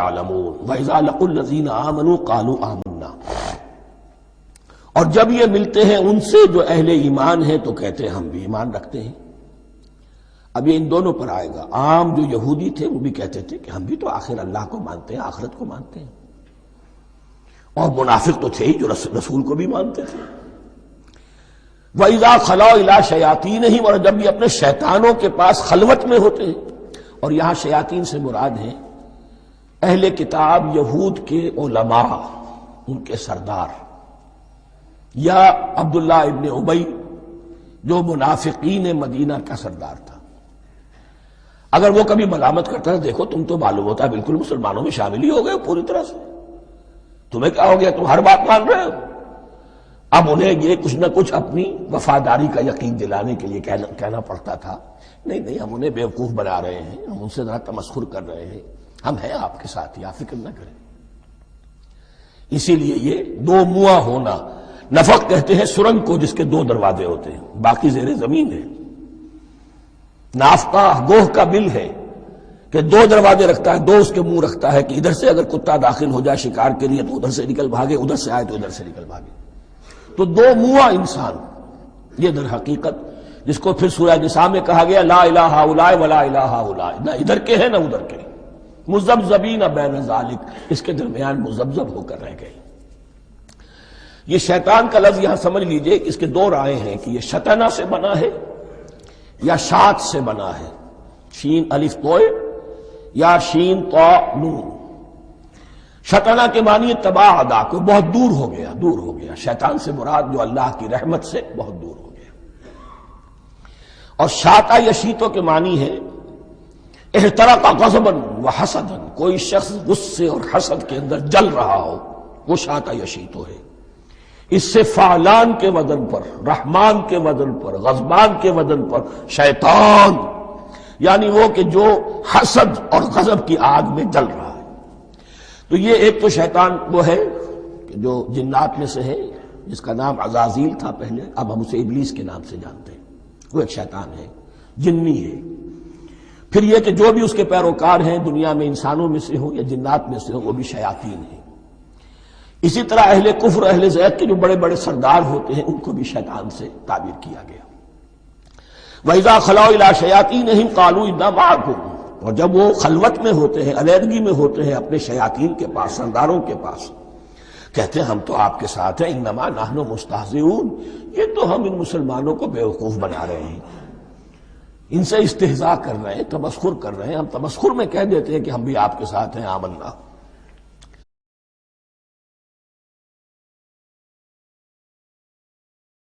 يعلمون وَإِذَا لَقُوا الَّذِينَ آمَنُوا قَالُوا آمَنَّا، اور جب یہ ملتے ہیں ان سے جو اہل ایمان ہیں تو کہتے ہیں ہم بھی ایمان رکھتے ہیں۔ اب یہ ان دونوں پر آئے گا۔ عام جو یہودی تھے وہ بھی کہتے تھے کہ ہم بھی تو آخر اللہ کو مانتے ہیں، آخرت کو مانتے ہیں، اور منافق تو تھے ہی جو رسول کو بھی مانتے تھے۔ وَإِذَا خَلَوْا إِلَىٰ شَيَاطِینِهِمْ، اور جب یہ اپنے شیطانوں کے پاس خلوت میں ہوتے ہیں، اور یہاں شیاطین سے مراد ہیں اہل کتاب یہود کے علماء، ان کے سردار، یا عبداللہ ابن ابی جو منافقین مدینہ کا سردار تھا۔ اگر وہ کبھی ملامت کرتا ہے دیکھو تم تو معلوم ہوتا ہے بالکل مسلمانوں میں شامل ہی ہو گئے پوری طرح سے، تمہیں کیا ہو گیا، تم ہر بات مان رہے ہو۔ اب انہیں یہ کچھ نہ کچھ اپنی وفاداری کا یقین دلانے کے لیے کہنا پڑتا تھا، نہیں ہم انہیں بیوقوف بنا رہے ہیں، ہم ان سے ذرا تمسخر کر رہے ہیں، ہم ہیں آپ کے ساتھ ہی، آپ فکر نہ کریں۔ اسی لیے یہ دو منہ ہونا، نفق کہتے ہیں سرنگ کو جس کے دو دروازے ہوتے ہیں، باقی زیر زمین ہے۔ نافقہ گوہ کا بل ہے کہ دو دروازے رکھتا ہے، دو اس کے منہ رکھتا ہے کہ ادھر سے اگر کتا داخل ہو جائے شکار کے لیے تو ادھر سے نکل بھاگے، ادھر سے آئے تو ادھر سے نکل بھاگے۔ تو دو منہ انسان، یہ در حقیقت جس کو پھر سورہ نساء میں کہا گیا لا الہ ہؤلاء ولا الہ ہؤلاء، نہ ادھر کے ہیں نہ ادھر کے، مذبذبین بین ذالک، اس کے درمیان مذبذب ہو کر رہ گئے۔ یہ شیطان کا لفظ یہاں سمجھ لیجئے کہ اس کے دو رائے ہیں کہ یہ شطنہ سے بنا ہے یا شات سے بنا ہے، شین الف توئے یا شین طا نون۔ شطنہ کے معنی تباعدا، کو بہت دور ہو گیا، شیطان سے مراد جو اللہ کی رحمت سے بہت دور ہو گیا۔ اور شاتا یشیتو کے معنی ہے احترق غضبا وحسدا، کوئی شخص غصے اور حسد کے اندر جل رہا ہو، وہ شاتا یشیتو ہے۔ اس سے فعلان کے وزن پر، رحمان کے وزن پر، غضبان کے وزن پر شیطان، یعنی وہ کہ جو حسد اور غضب کی آگ میں جل رہا ہے۔ تو یہ ایک تو شیطان وہ ہے کہ جو جنات میں سے ہے، جس کا نام عزازیل تھا پہلے، اب ہم اسے ابلیس کے نام سے جانتے ہیں، وہ ایک شیطان ہے، جنی ہے۔ پھر یہ کہ جو بھی اس کے پیروکار ہیں دنیا میں انسانوں میں سے ہوں یا جنات میں سے ہوں، وہ بھی شیاطین ہیں۔ اسی طرح اہل کفر، اہل زیغ کے جو بڑے بڑے سردار ہوتے ہیں ان کو بھی شیطان سے تعبیر کیا گیا۔ وَإِذَا خَلَوْا إِلَىٰ شَيَاطِینِهِمْ قَالُوا إِنَّا مَعَكُمْ، اور جب وہ خلوت میں ہوتے ہیں، علیحدگی میں ہوتے ہیں اپنے شیاطین کے پاس، سرداروں کے پاس، کہتے ہیں ہم تو آپ کے ساتھ ہیں، انما نحن مستہزئون، یہ تو ہم ان مسلمانوں کو بیوقوف بنا رہے ہیں، ان سے استہزاء کر رہے ہیں، تمسخر کر رہے ہیں۔ ہم تمسخر میں کہہ دیتے ہیں کہ ہم بھی آپ کے ساتھ ہیں، آمنا۔